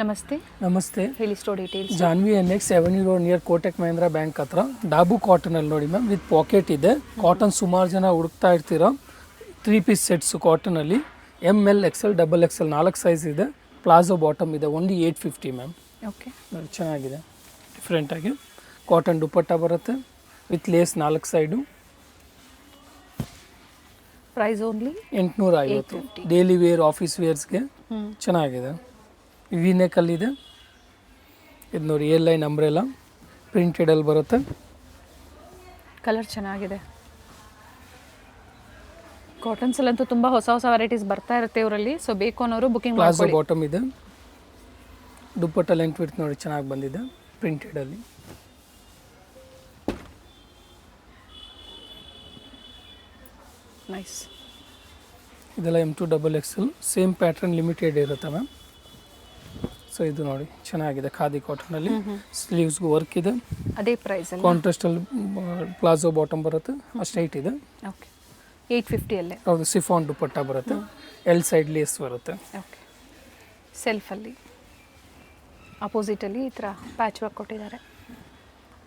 ನಮಸ್ತೆ ನಮಸ್ತೆ. ಹೇಳಿ ಸ್ಟೋರ್ ಡೀಟೇಲ್ಸ್. ಜಾನ್ವಿ NX 7 road near Kotak Mahindra bank ಹತ್ರ ಡಾಬು ಕಾಟನಲ್ಲಿ ನೋಡಿ ಮ್ಯಾಮ್, ವಿತ್ ಪಾಕೆಟ್ ಇದೆ. ಕಾಟನ್ ಸುಮಾರು ಜನ ಹುಡುಕ್ತಾ ಇರ್ತೀರ. 3 ಪೀಸ್ ಸೆಟ್ಸು ಕಾಟನಲ್ಲಿ ML XL XXL 4 ಸೈಜ್ ಇದೆ. ಪ್ಲಾಜೋ ಬಾಟಮ್ ಇದೆ. Only 850 ma'am. ಓಕೆ, ನೋಡಿ ಚೆನ್ನಾಗಿದೆ, ಡಿಫ್ರೆಂಟಾಗಿ ಕಾಟನ್ ದುಪಟ್ಟ ಬರುತ್ತೆ with lace 4 side. Price only 850. Daily wear office ವೇರ್ಸ್ಗೆ ಚೆನ್ನಾಗಿದೆ. ವಿನೆಕಲ್ಲಿದೆ ಇದು ನೋಡಿ. ಎಲ್ ಲೈನ್ ಅಂಬ್ರೆಲ್ಲ ಪ್ರಿಂಟೆಡಲ್ಲಿ ಬರುತ್ತೆ. ಕಲರ್ ಚೆನ್ನಾಗಿದೆ. ಕಾಟನ್ಸ್ ಅಲ್ಲಂತೂ ತುಂಬ ಹೊಸ ಹೊಸ ವೆರೈಟೀಸ್ ಬರ್ತಾ ಇರುತ್ತೆ ಇವರಲ್ಲಿ. ಸೊ ಬೇಕು ಅನ್ನೋರು ಬುಕಿಂಗ್ ಪ್ಲಾಜೋ ಮಾಡ್ಕೊಳ್ಳಿ. ಬಾಟಮ್ ಇದೆ. ದುಪ್ಪಟ್ಟ ಲೆಂತ್ ವಿಡ್ತ್ ನೋಡಿ ಚೆನ್ನಾಗಿ ಬಂದಿದೆ ಪ್ರಿಂಟೆಡಲ್ಲಿ. ನೈಸ್. ಇದೆಲ್ಲ M2 XXL same pattern limited ಇರುತ್ತೆ ಮ್ಯಾಮ್. ಸೊ ಇದು ನೋಡಿ ಚೆನ್ನಾಗಿದೆ, ಖಾದಿ ಕಾಟನಲ್ಲಿ. ಸ್ಲೀವ್ಸ್ಗೂ ವರ್ಕ್ ಇದೆ. ಅದೇ ಪ್ರೈಸ್ ಅಲ್ಲ? ಕಾಂಟ್ರಾಸ್ಟಲ್ಲಿ ಪ್ಲಾಜೋ ಬಾಟಮ್ ಬರುತ್ತೆ, ಅಷ್ಟು ಹೈಟ್ ಇದೆ. ಓಕೆ, 850 ಅಲ್ಲೇ. ಹೌದು, ಸಿಫಾನ್ ದುಪ್ಪಟ್ಟ ಬರುತ್ತೆ. ಎಲ್ ಸೈಡ್ ಲೇಸ್ ಬರುತ್ತೆ. ಓಕೆ, ಸೆಲ್ಫಲ್ಲಿ ಅಪೋಸಿಟಲ್ಲಿ ಈ ಥರ ಪ್ಯಾಚ್ ವರ್ಕ್ ಕೊಟ್ಟಿದ್ದಾರೆ.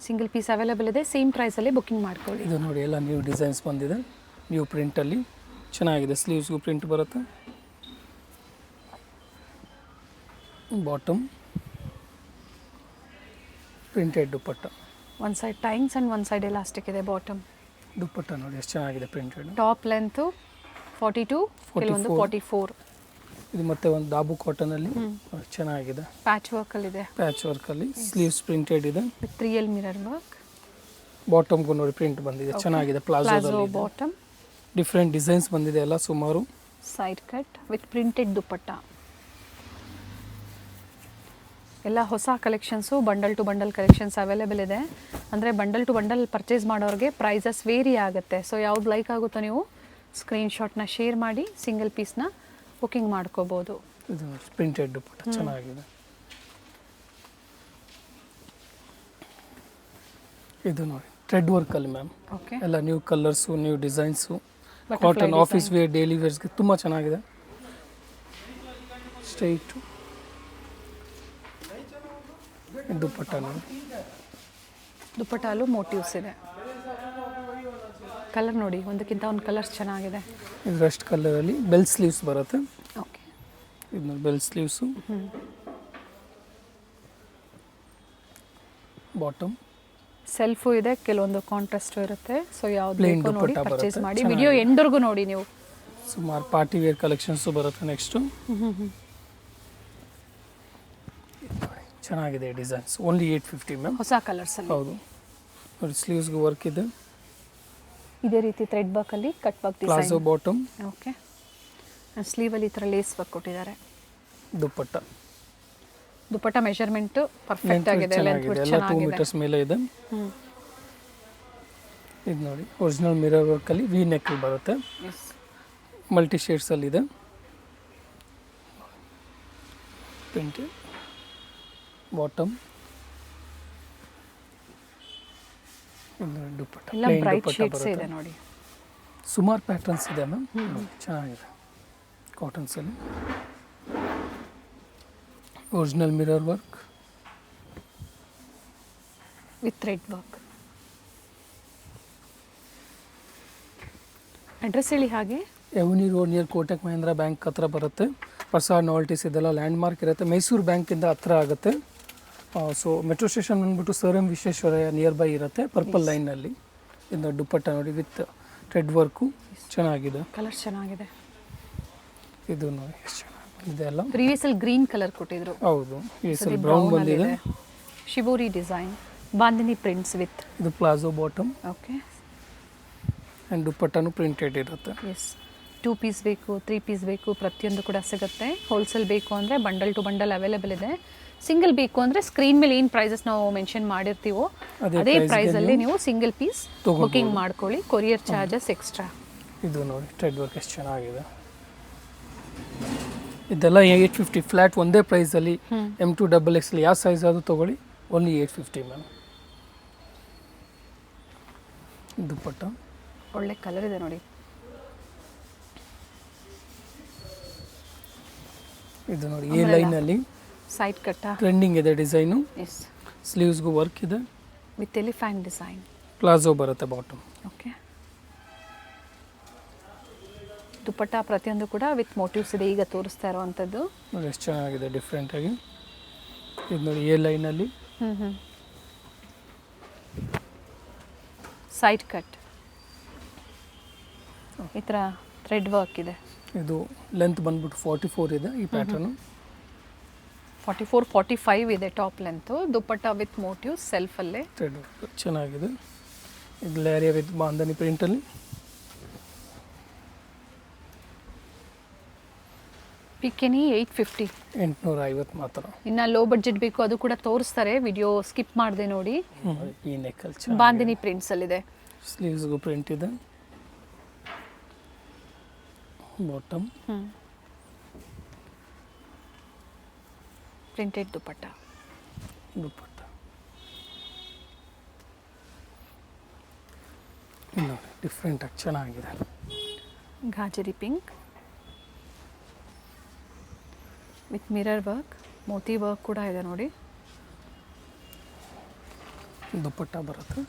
ಸಿಂಗಲ್ ಪೀಸ್ ಅವೈಲೇಬಲ್ ಇದೆ. ಸೇಮ್ ಪ್ರೈಸಲ್ಲಿ ಬುಕಿಂಗ್ ಮಾಡ್ಕೊಳ್ಳಿ. ಇದು ನೋಡಿ ಎಲ್ಲ ನ್ಯೂ ಡಿಸೈನ್ಸ್ ಬಂದಿದೆ, ನ್ಯೂ ಪ್ರಿಂಟಲ್ಲಿ ಚೆನ್ನಾಗಿದೆ. ಸ್ಲೀವ್ಸ್ಗೂ ಪ್ರಿಂಟ್ ಬರುತ್ತೆ. Bottom printed dupatta. One side times and one side elastic ಇದೆ. ಬಾಟಮ್ ದುಪ್ಪಟ್ಟ ನೋಡಿ ಎಷ್ಟು ಚೆನ್ನಾಗಿದೆ ಪ್ರಿಂಟೆಡ್. ಟಾಪ್ ಲೆಂತು 42, ಕೆಲವೊಂದು 44. ಇದು ಮತ್ತೆ ಒಂದು ದಾಬು ಕಾಟನಲ್ಲಿ ಚೆನ್ನಾಗಿದೆ. ಪ್ಯಾಚ್ ವರ್ಕಲ್ಲಿದೆ. ಪ್ಯಾಚ್ ವರ್ಕಲ್ಲಿ ಸ್ಲೀವ್ಸ್ ಪ್ರಿಂಟೆಡ್ ಇದೆ. With 3L mirror work. ಬಾಟಮ್ಗೂ ನೋಡಿ ಪ್ರಿಂಟ್ ಬಂದಿದೆ, ಚೆನ್ನಾಗಿದೆ. ಪ್ಲಾಜೋ ಬಾಟಮ್, ಡಿಫ್ರೆಂಟ್ ಡಿಸೈನ್ಸ್ ಬಂದಿದೆ ಎಲ್ಲ ಸುಮಾರು. Side cut with printed dupatta. ಎಲ್ಲ ಹೊಸ collections, bundle to bundle collections available ಇದೆ. ಅಂದರೆ ಬಂಡಲ್ ಟು ಬಂಡಲ್ ಪರ್ಚೇಸ್ ಮಾಡೋರಿಗೆ ಪ್ರೈಸಸ್ ವೇರಿ ಆಗುತ್ತೆ. ಸೊ ಯಾವ್ದು ಲೈಕ್ ಆಗುತ್ತೋ ನೀವು ಸ್ಕ್ರೀನ್ಶಾಟ್ನ ಶೇರ್ ಮಾಡಿ ಸಿಂಗಲ್ ಪೀಸ್ನ ಬುಕಿಂಗ್ ಮಾಡ್ಕೋಬೋದು. ಇದು ಪ್ರಿಂಟೆಡ್ ದುಪ್ಪಟ್ಟ ಚೆನ್ನಾಗಿದೆ. ಇದು ನೋಡಿ ಥ್ರೆಡ್ ವರ್ಕಲ್ಲಿ ಮ್ಯಾಮ್. ಓಕೆ, ಎಲ್ಲ new colours, new designs. Cotton office wear, daily ವೇರ್ಸ್ಗೆ ತುಂಬ ಚೆನ್ನಾಗಿದೆ. ಸ್ಟ್ರೈಟು ದುಪ್ಪಟ್ಟ ನೋಡಿ. ದುಪ್ಪಟ್ಟಲ್ಲೂ ಮೋಟಿವ್ಸ್ ಇದೆ. ಕಲರ್ ನೋಡಿ, ಒಂದಕ್ಕಿಂತ ಒಂದು ಕಲರ್ಸ್ ಚೆನ್ನಾಗಿದೆ. ಇದು ರಸ್ಟ್ ಕಲರಲ್ಲಿ ಬೆಲ್ ಸ್ಲೀವ್ಸ್ ಬರುತ್ತೆ. ಓಕೆ, ಇದು ನೋಡಿ ಬೆಲ್ ಸ್ಲೀವ್ಸು. ಬಾಟಮ್ ಸೆಲ್ಫು ಇದೆ, ಕೆಲವೊಂದು ಕಾಂಟ್ರಾಸ್ಟು ಇರುತ್ತೆ. ಸೊ ಯಾವ್ದು ಪ್ಲೇನ್ ಬೇಕೋ ನೋಡಿ ದುಪ್ಪಟ್ಟ ಪರ್ಚೇಸ್ ಬರುತ್ತೆ. ಮಾಡಿ. ವಿಡಿಯೋ ಎಂಡ್ವರೆಗೂ ನೋಡಿ ನೀವು. ಸುಮಾರು ಪಾರ್ಟಿ ವೇರ್ ಕಲೆಕ್ಷನ್ಸು ಬರುತ್ತೆ ನೆಕ್ಸ್ಟು. ಚೆನ್ನಾಗಿದೆ ಡಿಸೈನ್ಸ್. Only 850 ma'am. ಹೊಸ ಕಲರ್ಸಲ್ಲಿ. ಹೌದು ನೋಡಿ, ಸ್ಲೀವ್ಸ್ಗೂ ವರ್ಕ್ ಇದೆ. ಇದೇ ರೀತಿ ಥ್ರೆಡ್ ವರ್ಕಲ್ಲಿ cut work design. Palazzo bottom. Okay, ಸ್ಲೀವಲ್ಲಿ ಈ ಥರ ಲೇಸ್ ವರ್ಕ್ ಕೊಟ್ಟಿದ್ದಾರೆ. ದುಪ್ಪಟ್ಟ ದುಪ್ಪಟ್ಟ ಮೆಷರ್ಮೆಂಟು ಪರ್ಫೆಕ್ಟ್ ಆಗಿದೆ. ಲೆಂತ್ ವಿಡ್ತ್ ಎಲ್ಲ 2 ಚೆನ್ನಾಗಿದೆ. ಮೀಟರ್ಸ್ ಮೇಲೆ ಇದೆ. ಇದು ನೋಡಿ ಒರಿಜಿನಲ್ ಮಿರರ್ ವರ್ಕಲ್ಲಿ ವಿ ನೆಕ್ ಬರುತ್ತೆ. ಮಲ್ಟಿ ಶೇಡ್ಸಲ್ಲಿದೆ. Print bottom. ದುಪ್ಪಟ್ಟ ಎಲ್ಲ ಪ್ಲೇನ್ ಬ್ರೈಟ್ ದುಪ್ಪಟ್ಟ ಶೇಡ್ಸ್ ಇದೆ ಬರುತ್ತೆ. ನೋಡಿ. ಸುಮಾರು ಪ್ಯಾಟರ್ನ್ಸ್ ಇದೆ ಮ್ಯಾಮ್. ಚೆನ್ನಾಗಿದೆ ಕಾಟನ್ಸಲ್ಲಿ. Original mirror work with thread work. Address ಹೇಳಿ ಹಾಗೆ. Avenue road near Kotak Mahindra bank ಹತ್ರ ಬರುತ್ತೆ. ಪ್ರಸಾದ್ ನಾವಲ್ಟೀಸ್ ಇದೆಲ್ಲ ಲ್ಯಾಂಡ್ ಮಾರ್ಕ್ ಇರುತ್ತೆ. ಮೈಸೂರು ಬ್ಯಾಂಕಿಂದ ಹತ್ರ ಆಗುತ್ತೆ. ಸೊ ಮೆಟ್ರೋ ಸ್ಟೇಷನ್ ಬಂದ್ಬಿಟ್ಟು sir M Visvesvaraya near by ಇರುತ್ತೆ, ಪರ್ಪಲ್ ಲೈನಲ್ಲಿ. ಇದು ದುಪ್ಪಟ್ಟ ನೋಡಿ ವಿತ್ ಥ್ರೆಡ್ ವರ್ಕು ಚೆನ್ನಾಗಿದೆ. ಕಲರ್ ಚೆನ್ನಾಗಿದೆ. ಇದು ನೋಡಿ ಎಷ್ಟು ಚೆನ್ನಾಗಿದೆ. ಎಲ್ಲ ಪ್ರೀವಿಯಸಲ್ಲಿ ಗ್ರೀನ್ ಕಲರ್ ಕೊಟ್ಟಿದ್ರು. ಹೌದು, ಈ ಸಲ ಬ್ರೌನ್ ಬಂದಿದೆ. Shibori design, bandhani prints with. ಇದು ಪ್ಲಾಜೋ ಬಾಟಮ್. ಓಕೆ, ಆ್ಯಂಡ್ ದುಪ್ಪಟ್ಟನು ಪ್ರಿಂಟೆಡ್ ಇರುತ್ತೆ. ಎಸ್, 2 ಪೀಸ್ ಬೇಕು, 3 ಪೀಸ್ ಬೇಕು, ಪ್ರತಿಯೊಂದು ಕೂಡ ಸಿಗುತ್ತೆ. ಹೋಲ್ಸೇಲ್ ಬೇಕು ಅಂದರೆ ಬಂಡಲ್ ಟು ಬಂಡಲ್ ಅವೈಲೇಬಲ್ ಇದೆ. ಸಿಂಗಲ್ ಬೇಕು ಅಂದರೆ ಸ್ಕ್ರೀನ್ ಮೇಲೆ ಏನು ಪ್ರೈಸಸ್ ನಾವು ಮೆನ್ಷನ್ ಮಾಡಿರ್ತೀವೋ ಅದೇ ಪ್ರೈಸಲ್ಲಿ ನೀವು ಸಿಂಗಲ್ ಪೀಸ್ ಬುಕಿಂಗ್ ಮಾಡ್ಕೊಳ್ಳಿ. Courier charges extra. ಇದು ನೋಡಿ ಥ್ರೆಡ್ ವರ್ಕ್ ಎಷ್ಟು ಚೆನ್ನಾಗಿದೆ. ಇದೆಲ್ಲ 850 ಫ್ಲ್ಯಾಟ್ ಒಂದೇ ಪ್ರೈಸಲ್ಲಿ. M2 XXL ಯಾವ ಸೈಜ್ ಆದರೂ ತೊಗೊಳ್ಳಿ, ಓನ್ಲಿ 850 ಮ್ಯಾಮ್. ದುಪ್ಪಟ್ಟ ಒಳ್ಳೆ ಕಲರ್ ಇದೆ ನೋಡಿ. ಇದು ನೋಡಿ ಎ ಲೈನಲ್ಲಿ ಸೈಡ್ ಕಟ್ಟ ಟ್ರೆಂಡಿಂಗ್ ಇದೆ ಡಿಸೈನು. ಎಸ್, ಸ್ಲೀವ್ಸ್ಗೂ ವರ್ಕ್ ಇದೆ. With elephant design. ಪ್ಲಾಜೋ ಬರುತ್ತೆ ಬಾಟಮ್. ಓಕೆ, ದುಪಟ್ಟ ಪ್ರತಿಯೊಂದು ಕೂಡ ವಿತ್ ಮೋಟಿವ್ಸ್ ಇದೆ ಈಗ ತೋರಿಸ್ತಾ ಇರೋವಂಥದ್ದು. ನೋಡಿ ಎಷ್ಟು ಚೆನ್ನಾಗಿದೆ ಡಿಫ್ರೆಂಟಾಗಿ. ಇದು ನೋಡಿ ಎ ಲೈನಲ್ಲಿ ಸೈಡ್ ಕಟ್ ಈ ಥರ ಥ್ರೆಡ್ ವರ್ಕ್ ಇದೆ. ಇದು ಲೆಂತ್ ಬಂದ್ಬಿಟ್ಟು 44 ಇದೆ ಈ ಪ್ಯಾಟರ್ನು. 44, 45 ಇದೆ top length. Dupatta with motif ಸೆಲ್ಫಲ್ಲೇ ಥ್ರೆಡ್ ವರ್ಕ್ ಚೆನ್ನಾಗಿದೆ. ಇದು ಲೇರಿಯಾ ವಿತ್ ಬಾಂಧನಿ ಪ್ರಿಂಟಲ್ಲಿ. ಪಿಕೆನಿ 850. 850 ಮಾತ್ರ. ಇನ್ನು ಲೋ ಬಡ್ಜೆಟ್ ಬೇಕು ಅದು ಕೂಡ ತೋರಿಸ್ತಾರೆ, ವಿಡಿಯೋ ಸ್ಕಿಪ್ ಮಾಡಿದೆ ನೋಡಿ. ಈ ನೆಕ್ಕಲ್ ಬಾಂದಿನಿ ಪ್ರಿಂಟ್ಸಲ್ಲಿದೆ. ಸ್ಲೀವ್ಸ್ಗೂ ಪ್ರಿಂಟ್ ಇದೆ. Bottom printed dupatta. ದುಪಟ್ಟ ನೋಡಿ ಡಿಫ್ರೆಂಟಾಗಿ ಚೆನ್ನಾಗಿದೆ. ಗಾಜರಿ ಪಿಂಕ್ ವಿತ್ ಮಿರರ್ ವರ್ಕ್, ಮೋತಿ ವರ್ಕ್ ಕೂಡ ಇದೆ ನೋಡಿ. ದುಪಟ್ಟ ಬರುತ್ತೆ.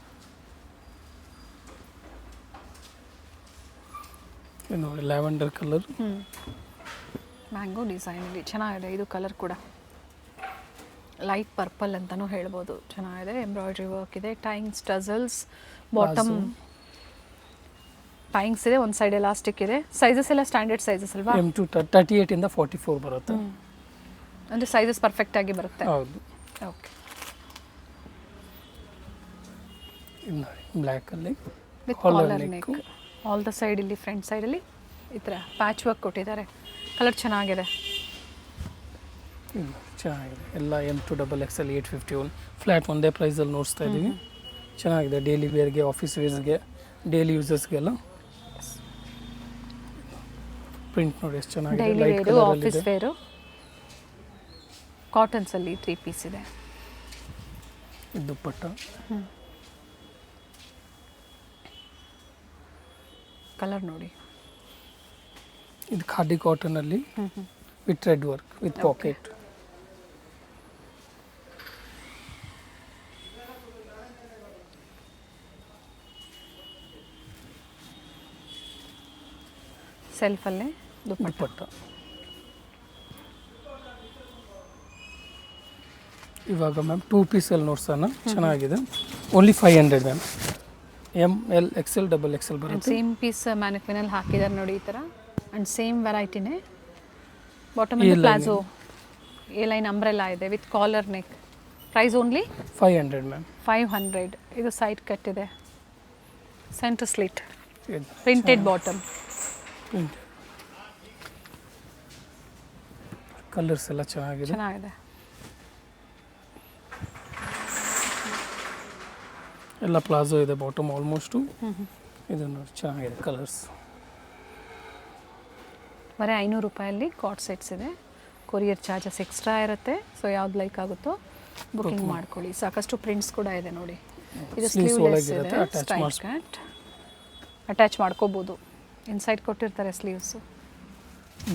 ಇದು ನೋಡಿ ಲ್ಯಾವೆಂಡರ್ ಕಲರ್. ಮ್ಯಾಂಗೋ ಡಿಸೈನಲ್ಲಿ ಚೆನ್ನಾಗಿದೆ. ಇದು ಕಲರ್ ಕೂಡ ಲೈಟ್ ಪರ್ಪಲ್ ಅಂತಲೂ ಹೇಳ್ಬೋದು. ಚೆನ್ನಾಗಿದೆ. ಎಂಬ್ರಾಯ್ಡ್ರಿ ವರ್ಕ್ ಇದೆ. ಟೈಂಗ್ಸ್, ಟಸಲ್ಸ್, ಬಾಟಮ್ ಟೈಂಗ್ಸ್ ಇದೆ. ಒಂದು ಸೈಡ್ ಎಲಾಸ್ಟಿಕ್ ಇದೆ. ಸೈಜಸ್ ಎಲ್ಲ ಸ್ಟ್ಯಾಂಡರ್ಡ್ ಸೈಜಸ್ ಅಲ್ವಾ? M2 38 ಇಂದ 44 ಬರುತ್ತೆ. ಅಂದರೆ ಸೈಜಸ್ ಪರ್ಫೆಕ್ಟ್ ಆಗಿ ಬರುತ್ತೆ. ಹೌದು. ಓಕೆ, ಇದು ನೋಡಿ ಬ್ಲ್ಯಾಕಲ್ಲಿ with collar neck. All the side ಇಲ್ಲಿ ಫ್ರಂಟ್ ಸೈಡಲ್ಲಿ ಈ ಥರ ಪ್ಯಾಚ್ ವರ್ಕ್ ಕೊಟ್ಟಿದ್ದಾರೆ. ಕಲರ್ ಚೆನ್ನಾಗಿದೆ. ಚೆನ್ನಾಗಿದೆ. ಎಲ್ಲ M2XXL 851 ಫ್ಲ್ಯಾಟ್ ಒಂದೇ ಪ್ರೈಸಲ್ಲಿ ನೋಡಿಸ್ತಾ ಇದ್ದೀವಿ. ಚೆನ್ನಾಗಿದೆ. ಡೈಲಿ ವೇರ್ಗೆ, ಆಫೀಸ್ ವೇರ್ಸ್ಗೆ, ಡೈಲಿ ಯೂಸರ್ಸ್ಗೆಲ್ಲ. ಪ್ರಿಂಟ್ ನೋಡಿ ಎಷ್ಟು ಚೆನ್ನಾಗಿದೆ. Daily light wear, colour office ಇದೆ. ವೇರು. ಕಾಟನ್ಸಲ್ಲಿ 3 ಪೀಸ್ ಇದೆ. ಇದು ದುಪ್ಪಟ್ಟ. ಕಲರ್ ನೋಡಿ. ಇದು ಖಾದಿ ಕಾಟನಲ್ಲಿ with thread work with pocket. ಸೆಲ್ಫಲ್ಲೇ ದುಪ್ಪಟ್ಟ. ಇವಾಗ ಮ್ಯಾಮ್ 2 ಪೀಸಲ್ಲಿ ನೋಡ್ಸೋಣ. ಚೆನ್ನಾಗಿದೆ. Only 500 ma'am. ML XL XXL ಬರುತ್ತೆ. ಸೇಮ್ ಪೀಸ್ ಮ್ಯಾನಿಕ್ವಿನಲ್ಲಿ ಹಾಕಿದ್ದಾರೆ ನೋಡಿ ಈ ಥರ. ಆ್ಯಂಡ್ ಸೇಮ್ ವೆರೈಟಿನೇ. Bottom palazzo A line umbrella ಇದೆ with collar neck. Price only 500 ma'am. 500. ಇದು ಸೈಡ್ ಕಟ್ ಇದೆ. Centre slit. Printed bottom. Colours ಎಲ್ಲ ಚೆನ್ನಾಗಿದೆ. ಚೆನ್ನಾಗಿದೆ. ಎಲ್ಲ ಪ್ಲಾಜೋ ಇದೆ ಬಾಟಮ್ ಆಲ್ಮೋಸ್ಟು. ಇದು ನೋಡಿ ಚೆನ್ನಾಗಿದೆ ಕಲರ್ಸ್. ಬರೀ 500 ರೂಪಾಯಲ್ಲಿ ಕಾಟ್ ಸೆಟ್ಸ್ ಇದೆ. ಕೊರಿಯರ್ ಚಾರ್ಜಸ್ ಎಕ್ಸ್ಟ್ರಾ ಇರುತ್ತೆ. ಸೊ ಯಾವ್ದು ಲೈಕ್ ಆಗುತ್ತೋ ಬುಕಿಂಗ್ ಮಾಡ್ಕೊಳ್ಳಿ. ಸಾಕಷ್ಟು ಪ್ರಿಂಟ್ಸ್ ಕೂಡ ಇದೆ ನೋಡಿ. ಇದು ಸ್ಲೀವ್ಲೆಸ್ ಇದೆ. ಸ್ಟೈಲ್ ಕಟ್ ಅಟ್ಯಾಚ್ ಮಾಡ್ಕೋಬೋದು. ಇನ್ಸೈಡ್ ಕೊಟ್ಟಿರ್ತಾರೆ ಸ್ಲೀವ್ಸು.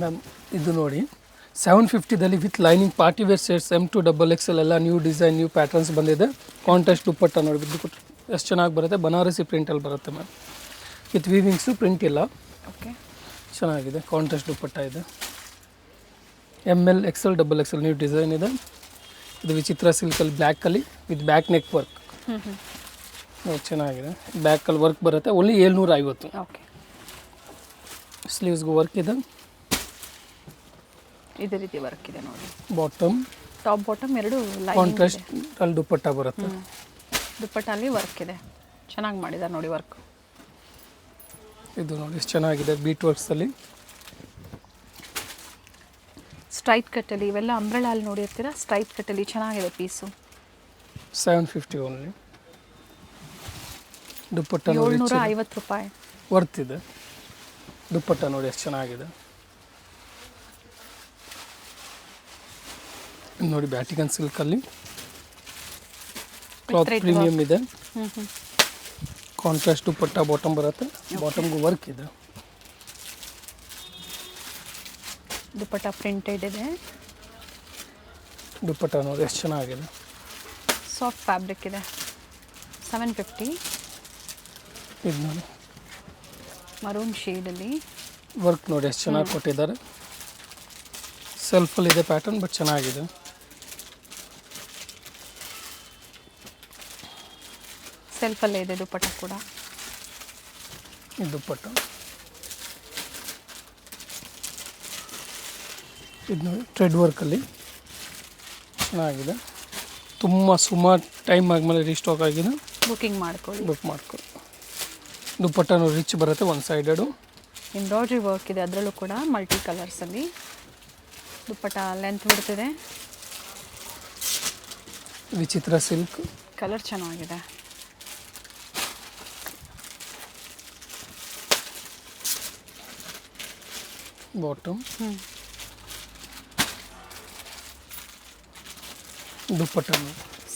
ಮ್ಯಾಮ್ ಇದು ನೋಡಿ 750ದಲ್ಲಿ with lining party wear sets M2XXL ಎಲ್ಲ ನ್ಯೂ ಡಿಸೈನ್, ನ್ಯೂ ಪ್ಯಾಟರ್ನ್ಸ್ ಬಂದಿದೆ. ಕಾಂಟ್ರಾಸ್ಟ್ ದುಪ್ಪಟ್ಟ ನೋಡಿ ಬಿದ್ದು ಎಷ್ಟು ಚೆನ್ನಾಗಿ ಬರುತ್ತೆ. ಬನಾರಸಿ ಪ್ರಿಂಟಲ್ಲಿ ಬರುತ್ತೆ ಮ್ಯಾಮ್. ವಿತ್ ವೀವಿಂಗ್ಸು, ಪ್ರಿಂಟ್ ಇಲ್ಲ. ಓಕೆ, ಚೆನ್ನಾಗಿದೆ. ಕಾಂಟ್ರಾಸ್ಟ್ ದುಪ್ಪಟ್ಟ ಇದೆ. ML XL XXL new design ಇದೆ. ಇದು ವಿಚಿತ್ರ ಸಿಲ್ಕಲ್ಲಿ ಬ್ಲ್ಯಾಕಲ್ಲಿ ವಿತ್ ಬ್ಯಾಕ್ ನೆಕ್ ವರ್ಕ್. ಚೆನ್ನಾಗಿದೆ. ಬ್ಯಾಕಲ್ಲಿ ವರ್ಕ್ ಬರುತ್ತೆ. ಓನ್ಲಿ 750. ಓಕೆ, ಸ್ಲೀವ್ಸ್ಗೂ ವರ್ಕ್ ಇದೆ. ಇದೇ ರೀತಿ ವರ್ಕ್ ಇದೆ ನೋಡಿ. ಬಾಟಮ್, ಟಾಪ್ ಬಾಟಮ್ ಎರಡು ಕಾಂಟ್ರಾಸ್ಟ್ ಅಲ್ಲಿ ದುಪ್ಪಟ್ಟ ಬರುತ್ತೆ. ದುಪ್ಪಟ್ಟಲ್ಲಿ ವರ್ಕ್ ಇದೆ. ಚೆನ್ನಾಗಿ ಮಾಡಿದ್ದಾರೆ ನೋಡಿ ವರ್ಕ್. ಇದು ನೋಡಿ ಎಷ್ಟು ಚೆನ್ನಾಗಿದೆ. ಬೀಟ್ ವರ್ಕ್ಸಲ್ಲಿ ಸ್ಟ್ರೈಟ್ ಕಟ್ಟಲ್ಲಿ ಇವೆಲ್ಲ ಅಂಬ್ರೆಲಲ್ಲಿ ನೋಡಿರ್ತೀರಾ. ಸ್ಟ್ರೈಟ್ ಕಟ್ಟಲ್ಲಿ ಚೆನ್ನಾಗಿದೆ ಪೀಸು. 750 ಓನ್ಲಿ. ದುಪ್ಪಟ್ಟ ನೋಡಿ 750 ರೂಪಾಯಿ ವರ್ತ್ ಇದೆ. ದುಪ್ಪಟ್ಟ ನೋಡಿ ಎಷ್ಟು ಚೆನ್ನಾಗಿದೆ. ನೋಡಿ ಬ್ಯಾಟಿಕನ್ ಸಿಲ್ಕಲ್ಲಿ ಕ್ಲಾತ್ ಪ್ರೀಮಿಯಮ್ ಇದೆ. ಕಾಂಟ್ರಾಸ್ಟ್ ದುಪ್ಪಟ್ಟ ಬಾಟಮ್ ಬರುತ್ತೆ. ಬಾಟಮ್ಗೂ ವರ್ಕ್ ಇದೆ. ದುಪ್ಪಟ್ಟ ಪ್ರಿಂಟೆಡ್ ಇದೆ. ದುಪ್ಪಟ್ಟ ನೋಡಿ ಎಷ್ಟು ಚೆನ್ನಾಗಿದೆ. ಸಾಫ್ಟ್ ಫ್ಯಾಬ್ರಿಕ್ ಇದೆ. 750. ಇದು ನೋಡಿ ಮರೂನ್ ಶೇಡಲ್ಲಿ ವರ್ಕ್ ನೋಡಿ ಎಷ್ಟು ಚೆನ್ನಾಗಿ ಕೊಟ್ಟಿದ್ದಾರೆ. ಸೆಲ್ಫಲ್ಲಿ ಇದೆ ಪ್ಯಾಟರ್ನ್, ಬಟ್ ಚೆನ್ನಾಗಿದೆ. ಸೆಲ್ಫಲ್ಲೇ ಇದೆ ದುಪ್ಪಟ್ಟ ಕೂಡ. ಈ ದುಪ್ಪಟ್ಟ ಇದು ನೋಡಿ ಥ್ರೆಡ್ ವರ್ಕಲ್ಲಿ ಚೆನ್ನಾಗಿದೆ. ತುಂಬ ಸುಮಾರು ಟೈಮ್ ಆದಮೇಲೆ ರೀಸ್ಟಾಕ್ ಆಗಿದೆ. ಬುಕ್ಕಿಂಗ್ ಮಾಡ್ಕೊಳ್ಳಿ. ಬುಕ್ ಮಾಡ್ಕೊಳ್ಳಿ. ದುಪ್ಪಟ್ಟನು ರಿಚ್ ಬರುತ್ತೆ, ಒನ್ ಸೈಡೆಡು. ಎಂಬ್ರಾಯ್ಡ್ರಿ ವರ್ಕ್ ಇದೆ, ಅದರಲ್ಲೂ ಕೂಡ ಮಲ್ಟಿ ಕಲರ್ಸಲ್ಲಿ. ದುಪ್ಪಟ್ಟ ಲೆಂತ್ ಬಿಡ್ತಿದೆ. ವಿಚಿತ್ರ ಸಿಲ್ಕ್. ಕಲರ್ ಚೆನ್ನಾಗಿದೆ. ಬಾಟಮ್. ದುಪ್ಪಟ್ಟ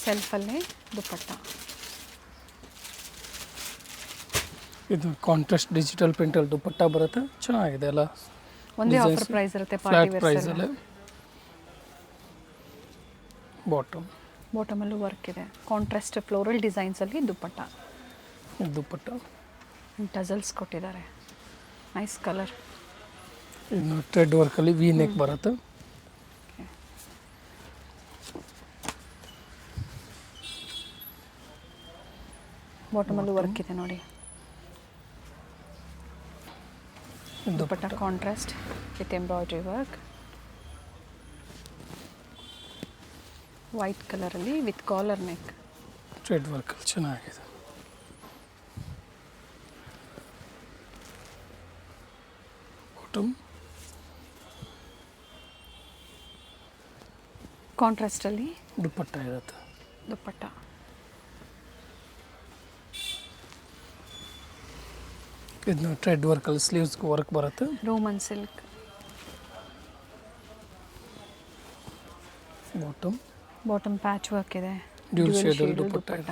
ಸೆಲ್ಫಲ್ಲೇ ದುಪ್ಪಟ್ಟ. ಇದು ಕಾಂಟ್ರಾಸ್ಟ್ ಡಿಜಿಟಲ್ ಪ್ರಿಂಟಲ್ಲಿ ದುಪ್ಪಟ್ಟ ಬರುತ್ತೆ, ಚೆನ್ನಾಗಿದೆ ಎಲ್ಲ. ಒಂದೇ ಆಫರ್ ಪ್ರೈಸ್ ಇರುತ್ತೆ, ಫ್ಲಾಟ್ ಪ್ರೈಸಲ್ಲೇ. ಬಾಟಮಲ್ಲೂ ವರ್ಕ್ ಇದೆ. ಕಾಂಟ್ರಾಸ್ಟ್ ಫ್ಲೋರಲ್ ಡಿಸೈನ್ಸಲ್ಲಿ ದುಪ್ಪಟ್ಟ. ದುಪ್ಪಟ್ಟ ಟಜಲ್ಸ್ ಕೊಟ್ಟಿದ್ದಾರೆ. Nice colour. ಇನ್ನು ಥ್ರೆಡ್ ವರ್ಕಲ್ಲಿ ವಿ ನೆಕ್ ಬರುತ್ತೆ. ಬಾಟಮಲ್ಲೂ ವರ್ಕ್ ಇದೆ ನೋಡಿ. Dupatta contrast with embroidery work. White ಕಲರಲ್ಲಿ ವಿತ್ ಕಾಲರ್ ನೆಕ್. ಥ್ರೆಡ್ ವರ್ಕಲ್ಲಿ ಚೆನ್ನಾಗಿದೆ. ಬಾಟಮ್ ಕಾಂಟ್ರಾಸ್ಟಲ್ಲಿ ದುಪ್ಪಟ್ಟ ಇರುತ್ತೆ. ದುಪ್ಪಟ್ಟ. ಇದನ್ನು ಥ್ರೆಡ್ ವರ್ಕಲ್ಲಿ ಸ್ಲೀವ್ಸ್ಗೆ ವರ್ಕ್ ಬರುತ್ತೆ. Roman silk. Bottom patch work ಇದೆ. Dual shade dupatta.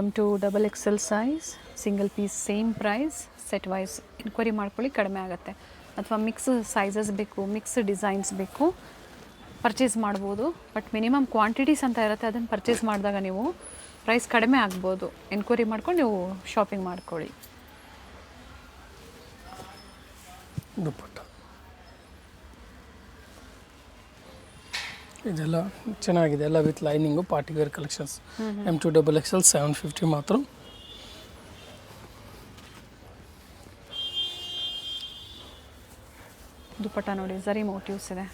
M2 XXL size, single piece, same price. Set wise enquiry ಮಾಡ್ಕೊಳ್ಳಿ, ಕಡಿಮೆ ಆಗುತ್ತೆ. ಅಥವಾ ಮಿಕ್ಸ್ ಸೈಜಸ್ ಬೇಕು, ಮಿಕ್ಸ್ ಡಿಸೈನ್ಸ್ ಬೇಕು, ಪರ್ಚೇಸ್ ಮಾಡ್ಬೋದು. ಬಟ್ ಮಿನಿಮಮ್ ಕ್ವಾಂಟಿಟೀಸ್ ಅಂತ ಇರುತ್ತೆ, ಅದನ್ನು ಪರ್ಚೇಸ್ ಮಾಡಿದಾಗ ನೀವು ಪ್ರೈಸ್ ಕಡಿಮೆ ಆಗ್ಬೋದು. ಎನ್ಕ್ವೈರಿ ಮಾಡ್ಕೊಂಡು ನೀವು ಶಾಪಿಂಗ್ ಮಾಡ್ಕೊಳ್ಳಿ. ದುಪ್ಪಟ್ಟ ಇದೆಲ್ಲ ಚೆನ್ನಾಗಿದೆ, ಎಲ್ಲ with lining. Party wear collections. M2 XXL 750 ಮಾತ್ರ. ದುಪ್ಪಟ್ಟ ನೋಡಿ, ಝರಿ ಮೋಟಿವ್ಸ್ ಇದೆ.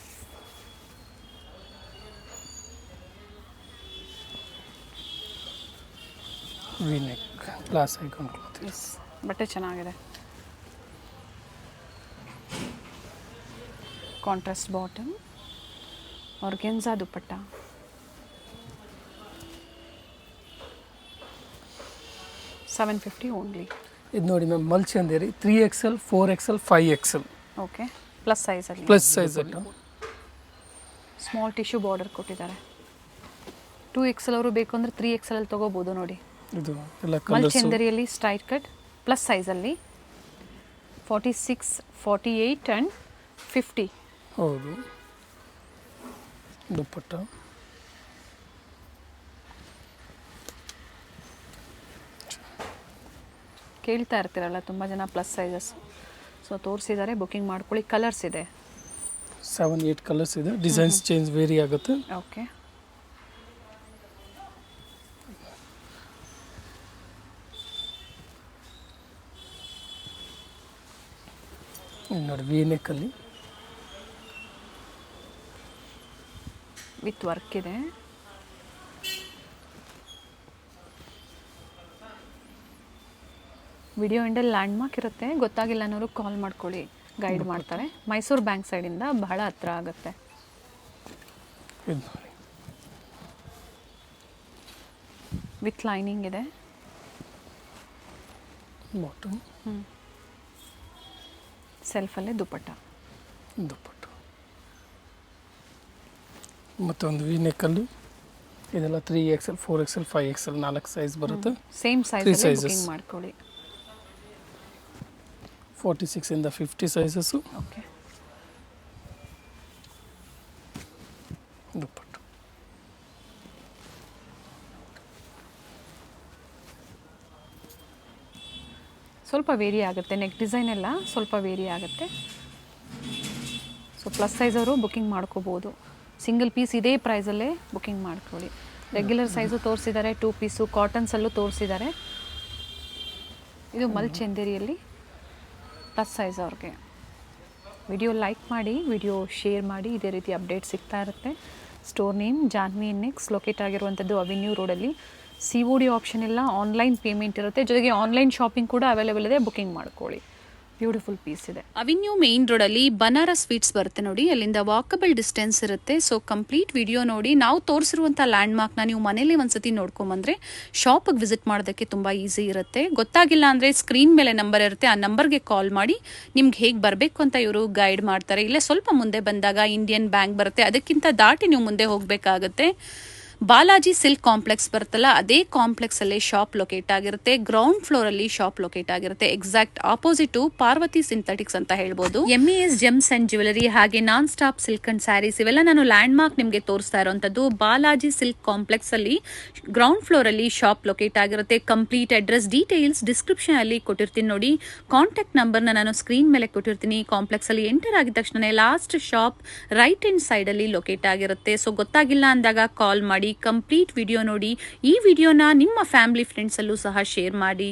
V neck class icon cloth. S, ಬಟ್ಟೆ ಚೆನ್ನಾಗಿದೆ. ಕಾಂಟ್ರಾಸ್ಟ್ ಬಾಟಮ್, ಆರ್ಗೆನ್ಸಾ ದುಪ್ಪಟ್ಟ. $750 ಓನ್ಲಿ. ಇದು ನೋಡಿ ma'am, ಮಲ್ಚಿ Andheri 3XL 4XL 5XL. Okay, plus ಸೈಜಲ್ಲಿ. ಪ್ಲಸ್ ಸೈಜಲ್ಲಿ ಸ್ಮಾಲ್ ಟಿಶ್ಯೂ ಬಾರ್ಡರ್ ಕೊಟ್ಟಿದ್ದಾರೆ. 2XL ಅವರು ಬೇಕು ಅಂದರೆ 3XL ಅಲ್ಲಿ ತೊಗೋಬೋದು ನೋಡಿ. ಇದು ಎಲ್ಲ ಮಲ್ಚಂದರಿಯಲ್ಲಿ ಸ್ಟ್ರೈಟ್ ಕಟ್, ಪ್ಲಸ್ ಸೈಜಲ್ಲಿ. 46, 48 ಆ್ಯಂಡ್ 50. ಹೌದು. ದುಪ್ಪಟ್ಟ ಕೇಳ್ತಾ ಇರ್ತೀರಲ್ಲ ತುಂಬ ಜನ ಪ್ಲಸ್ ಸೈಜಸ್, ಸೊ ತೋರಿಸಿದ್ದಾರೆ, ಬುಕ್ಕಿಂಗ್ ಮಾಡ್ಕೊಳ್ಳಿ. ಕಲರ್ಸ್ ಇದೆ, 7-8 ಕಲರ್ಸ್ ಇದೆ. ಡಿಸೈನ್ಸ್ ಚೇಂಜ್ ವೇರಿ ಆಗುತ್ತೆ. ಓಕೆ. ನೋಡಿ ವಿ ನೆಕ್ಕಲ್ಲಿ ವಿತ್ ವರ್ಕ್ ಇದೆ. ವಿಡಿಯೋ ಎಂಡಲ್ಲಿ ಲ್ಯಾಂಡ್ ಮಾರ್ಕ್ ಇರುತ್ತೆ, ಗೊತ್ತಾಗಿಲ್ಲ ಅನ್ನೋರು ಕಾಲ್ ಮಾಡ್ಕೊಳ್ಳಿ, ಗೈಡ್ ಮಾಡ್ತಾರೆ. ಮೈಸೂರು ಬ್ಯಾಂಕ್ ಸೈಡಿಂದ ಬಹಳ ಹತ್ರ ಆಗುತ್ತೆ. ವಿತ್ ಲೈನಿಂಗ್ ಇದೆ. ಬಾಟಮ್ ಸೆಲ್ಫಲ್ಲೇ ದುಪ್ಪಟ್ಟ. ದುಪ್ಪಟ್ಟ ಮತ್ತೊಂದು ವಿ ನೆಕ್ಕಲ್ಲಿ ಇದೆಲ್ಲ 3XL 4XL 5XL 4 ಸೈಜ್ ಬರುತ್ತೆ. ಸೇಮ್ ಸೈಜ್ ಬುಕಿಂಗ್ ಮಾಡ್ಕೊಳ್ಳಿ. 46 ಇಂದ 50 ಸೈಜಸ್ಸು. ಓಕೆ. ದುಪ್ಪಟ್ಟ ಸ್ವಲ್ಪ ವೇರಿ ಆಗುತ್ತೆ, ನೆಕ್ ಡಿಸೈನ್ ಎಲ್ಲ ಸ್ವಲ್ಪ ವೇರಿ ಆಗುತ್ತೆ. ಸೊ ಪ್ಲಸ್ ಸೈಜ್ ಅವರು ಬುಕ್ಕಿಂಗ್ ಮಾಡ್ಕೋಬೋದು. ಸಿಂಗಲ್ ಪೀಸ್ ಇದೇ ಪ್ರೈಸಲ್ಲೇ ಬುಕ್ಕಿಂಗ್ ಮಾಡ್ಕೊಳ್ಳಿ. ರೆಗ್ಯುಲರ್ ಸೈಜು ತೋರಿಸಿದ್ದಾರೆ, 2 ಪೀಸು ಕಾಟನ್ಸಲ್ಲೂ ತೋರಿಸಿದ್ದಾರೆ. ಇದು ಮಲ್ ಚಂದೇರಿಯಲ್ಲಿ ಪ್ಲಸ್ ಸೈಜ್ ಅವ್ರಿಗೆ. ವಿಡಿಯೋ ಲೈಕ್ ಮಾಡಿ, ವಿಡಿಯೋ ಶೇರ್ ಮಾಡಿ, ಇದೇ ರೀತಿ ಅಪ್ಡೇಟ್ ಸಿಗ್ತಾ ಇರುತ್ತೆ. ಸ್ಟೋರ್ ನೇಮ್ ಜಾನ್ವಿ ನೆಕ್ಸ್, ಲೊಕೇಟ್ ಆಗಿರುವಂಥದ್ದು ಅವೆನ್ಯೂ ರೋಡಲ್ಲಿ. COD ಆಪ್ಷನ್ ಇಲ್ಲ, ಆನ್ಲೈನ್ ಪೇಮೆಂಟ್ ಇರುತ್ತೆ, ಜೊತೆಗೆ ಆನ್ಲೈನ್ ಶಾಪಿಂಗ್ ಕೂಡ ಅವೈಲೇಬಲ್ ಇದೆ, ಬುಕ್ಕಿಂಗ್ ಮಾಡ್ಕೊಳ್ಳಿ. ಬ್ಯೂಟಿಫುಲ್ ಪೀಸ್ ಇದೆ. ಅವೆನ್ಯೂ ಮೇನ್ ರೋಡಲ್ಲಿ ಬನಾರಸ್ ಸ್ವೀಟ್ಸ್ ಬರುತ್ತೆ ನೋಡಿ, ಅಲ್ಲಿಂದ ವಾಕಬಲ್ ಡಿಸ್ಟೆನ್ಸ್ ಇರುತ್ತೆ. ಸೊ ಕಂಪ್ಲೀಟ್ ವಿಡಿಯೋ ನೋಡಿ. ನಾವು ತೋರಿಸಿರುವಂಥ ಲ್ಯಾಂಡ್ ಮಾರ್ಕ್ನ ನೀವು ಮನೇಲಿ ಒಂದ್ಸತಿ ನೋಡ್ಕೊಂಬಂದ್ರೆ ಶಾಪಿಗೆ ವಿಸಿಟ್ ಮಾಡೋದಕ್ಕೆ ತುಂಬ ಈಸಿ ಇರುತ್ತೆ. ಗೊತ್ತಾಗಿಲ್ಲ ಅಂದರೆ ಸ್ಕ್ರೀನ್ ಮೇಲೆ ನಂಬರ್ ಇರುತ್ತೆ, ಆ ನಂಬರ್ಗೆ ಕಾಲ್ ಮಾಡಿ ನಿಮ್ಗೆ ಹೇಗೆ ಬರಬೇಕು ಅಂತ ಇವರು ಗೈಡ್ ಮಾಡ್ತಾರೆ. ಇಲ್ಲೇ ಸ್ವಲ್ಪ ಮುಂದೆ ಬಂದಾಗ ಇಂಡಿಯನ್ ಬ್ಯಾಂಕ್ ಬರುತ್ತೆ, ಅದಕ್ಕಿಂತ ದಾಟಿ ನೀವು ಮುಂದೆ ಹೋಗಬೇಕಾಗುತ್ತೆ. ಬಾಲಾಜಿ ಸಿಲ್ಕ್ ಕಾಂಪ್ಲೆಕ್ಸ್ ಬರುತ್ತಲ್ಲ, ಅದೇ ಕಾಂಪ್ಲೆಕ್ಸ್ ಅಲ್ಲಿ ಶಾಪ್ ಲೊಕೇಟ್ ಆಗಿರುತ್ತೆ. ಗ್ರೌಂಡ್ ಫ್ಲೋರ್ ಅಲ್ಲಿ ಶಾಪ್ ಲೊಕೇಟ್ ಆಗಿರುತ್ತೆ. ಎಕ್ಸಾಕ್ಟ್ ಆಪೋಸಿಟ್ ಪಾರ್ವತಿ ಸಿಂಥೆಟಿಕ್ಸ್ ಅಂತ ಹೇಳ್ಬೋದು. MES ಜೆಮ್ಸ್ ಅಂಡ್ ಜ್ಯುವೆಲರಿ ಹಾಗೆ non stop silk and saris ಇವೆಲ್ಲ ನಾನು ಲ್ಯಾಂಡ್ ಮಾರ್ಕ್ ನಿಮಗೆ ತೋರಿಸ್ತಾ ಇರುವಂತದ್ದು. ಬಾಲಾಜಿ ಸಿಲ್ಕ್ ಕಾಂಪ್ಲೆಕ್ಸ್ ಅಲ್ಲಿ ಗ್ರೌಂಡ್ ಫ್ಲೋರ್ ಅಲ್ಲಿ ಶಾಪ್ ಲೊಕೇಟ್ ಆಗಿರುತ್ತೆ. ಕಂಪ್ಲೀಟ್ ಅಡ್ರೆಸ್ ಡೀಟೇಲ್ಸ್ ಡಿಸ್ಕ್ರಿಪ್ಷನ್ ಅಲ್ಲಿ ಕೊಟ್ಟಿರ್ತೀನಿ ನೋಡಿ. ಕಾಂಟ್ಯಾಕ್ಟ್ ನಂಬರ್ನ ನಾನು ಸ್ಕ್ರೀನ್ ಮೇಲೆ ಕೊಟ್ಟಿರ್ತೀನಿ. ಕಾಂಪ್ಲೆಕ್ಸ್ ಅಲ್ಲಿ ಎಂಟರ್ ಆಗಿದ ತಕ್ಷಣ last shop right hand side ಅಲ್ಲಿ ಲೊಕೇಟ್ ಆಗಿರುತ್ತೆ. ಸೊ ಗೊತ್ತಾಗಿಲ್ಲ ಅಂದಾಗ ಕಾಲ್ ಮಾಡಿ, ಕಂಪ್ಲೀಟ್ ವಿಡಿಯೋ ನೋಡಿ. ಈ ವಿಡಿಯೋನ ನಿಮ್ಮ ಫ್ಯಾಮಿಲಿ ಫ್ರೆಂಡ್ಸ್ ಅಲ್ಲೂ ಸಹ ಶೇರ್ ಮಾಡಿ.